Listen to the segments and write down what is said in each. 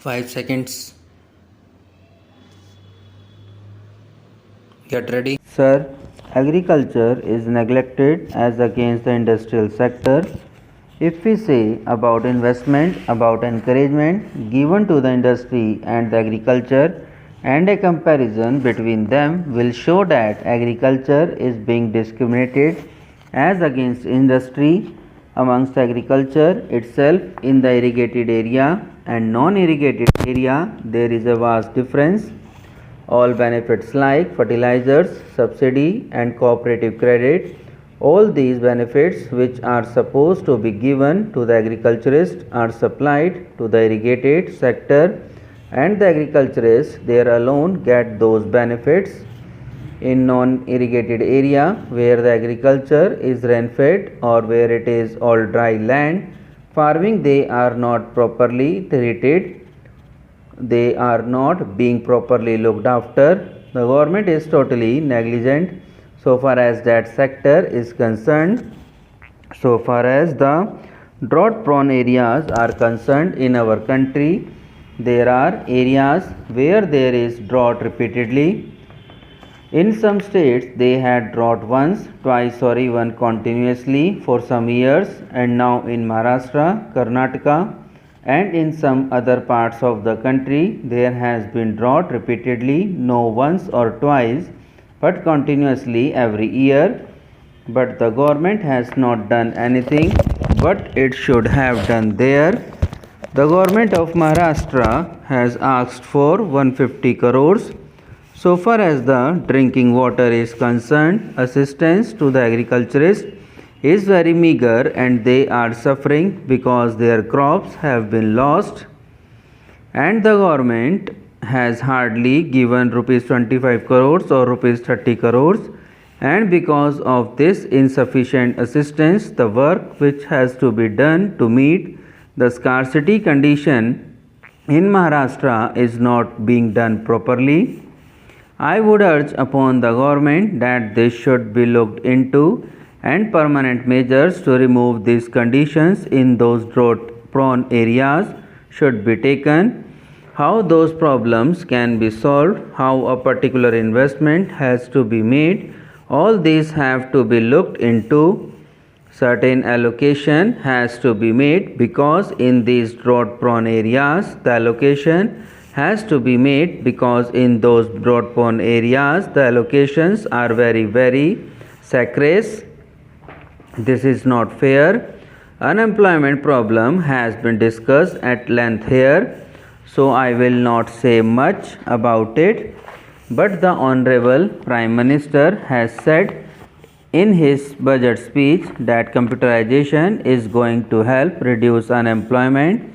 5 seconds. Get ready. Sir, agriculture is neglected as against the industrial sector. If we say about investment, about encouragement given to the industry and the agriculture, and a comparison between them will show that agriculture is being discriminated as against industry. Amongst agriculture itself, in the irrigated area and non-irrigated area, there is a vast difference. All benefits like fertilizers, subsidy and cooperative credit, all these benefits which are supposed to be given to the agriculturist are supplied to the irrigated sector, and the agriculturists there alone get those benefits. In non-irrigated area where the agriculture is rain-fed or where it is all dry land, farming they are not properly treated, they are not being properly looked after. The government is totally negligent so far as that sector is concerned. So far as the drought prone areas are concerned in our country, there are areas where there is drought repeatedly. In some states they had drought once, twice or even continuously for some years, and now in Maharashtra, Karnataka and in some other parts of the country there has been drought repeatedly, no once or twice but continuously every year. But the government has not done anything but it should have done there. The government of Maharashtra has asked for 150 crores. So far as the drinking water is concerned, assistance to the agriculturists is very meager and they are suffering because their crops have been lost, and the government has hardly given rupees 25 crores or rupees 30 crores, and because of this insufficient assistance the work which has to be done to meet the scarcity condition in Maharashtra is not being done properly. I would urge upon the government that this should be looked into and permanent measures to remove these conditions in those drought prone areas should be taken. How those problems can be solved, how a particular investment has to be made, all these have to be looked into. Certain allocation has to be made because in these drought prone areas the allocation has to be made because in those drought prone areas the allocations are very sacrifice. This is not fair. Unemployment problem has been discussed at length here, so I will not say much about it, but the Honorable Prime Minister has said in his budget speech that computerization is going to help reduce unemployment.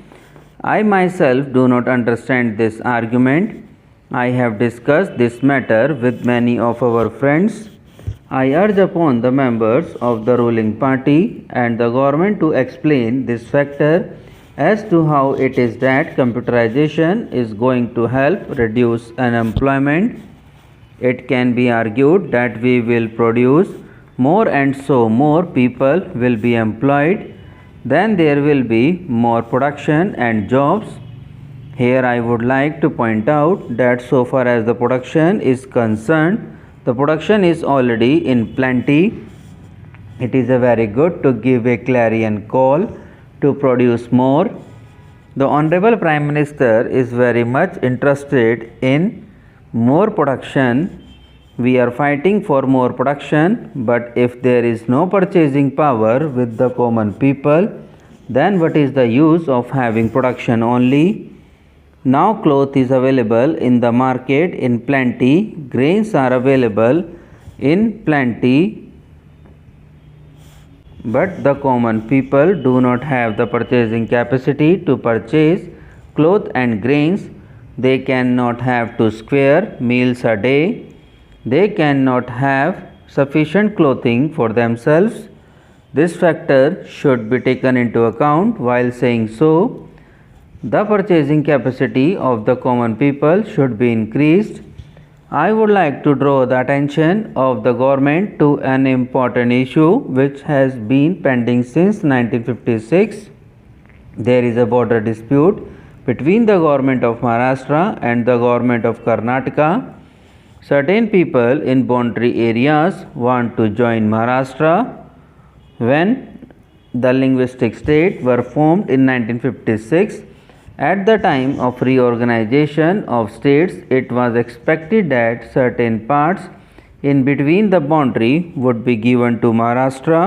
I myself do not understand this argument. I have discussed this matter with many of our friends. I urge upon the members of the ruling party and the government to explain this factor as to how it is that computerization is going to help reduce unemployment. It can be argued that we will produce more and so more people will be employed, then there will be more production and jobs. Here I would like to point out that so far as the production is concerned, the production is already in plenty. It is a very good to give a clarion call to produce more. The Honorable Prime Minister is very much interested in more production. We are fighting for more production, but if there is no purchasing power with the common people, then what is the use of having production only? Now cloth is available in the market in plenty, grains are available in plenty, but the common people do not have the purchasing capacity to purchase cloth and grains. They cannot have 2 square meals a day. They cannot have sufficient clothing for themselves. This factor should be taken into account while saying so. The purchasing capacity of the common people should be increased. I would like to draw the attention of the government to an important issue which has been pending since 1956. There is a border dispute between the government of Maharashtra and the government of Karnataka. Certain people in boundary areas want to join Maharashtra. When the linguistic state were formed in 1956, at the time of reorganization of states, it was expected that certain parts in between the boundary would be given to Maharashtra.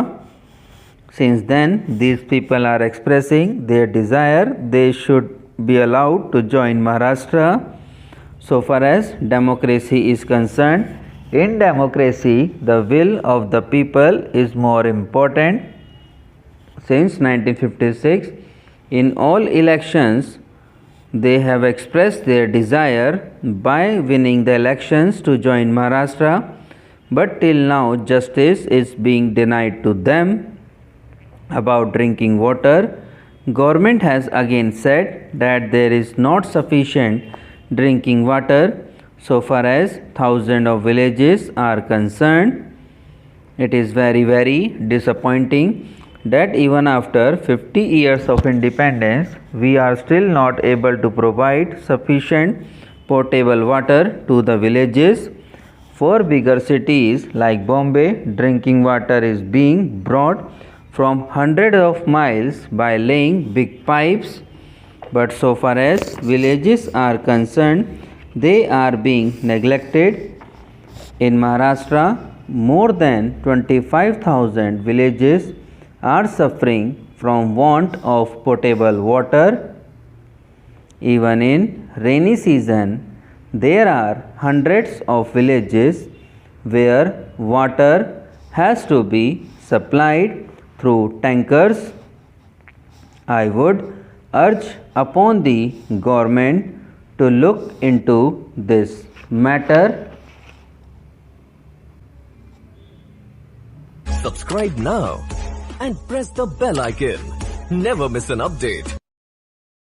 Since then, these people are expressing their desire they should be allowed to join Maharashtra. So far as democracy is concerned, in democracy, the will of the people is more important. Since 1956, in all elections, they have expressed their desire by winning the elections to join Maharashtra, but till now justice is being denied to them. About drinking water, government has again said that there is not sufficient drinking water so far as thousands of villages are concerned. It is very disappointing that even after 50 years of independence, we are still not able to provide sufficient potable water to the villages. For bigger cities like Bombay, drinking water is being brought from hundreds of miles by laying big pipes. But so far as villages are concerned, they are being neglected. In Maharashtra, more than 25,000 villages are suffering from want of potable water. Even in rainy season, there are hundreds of villages where water has to be supplied through tankers. I would urge upon the government to look into this matter. Subscribe now and press the bell icon. Never miss an update.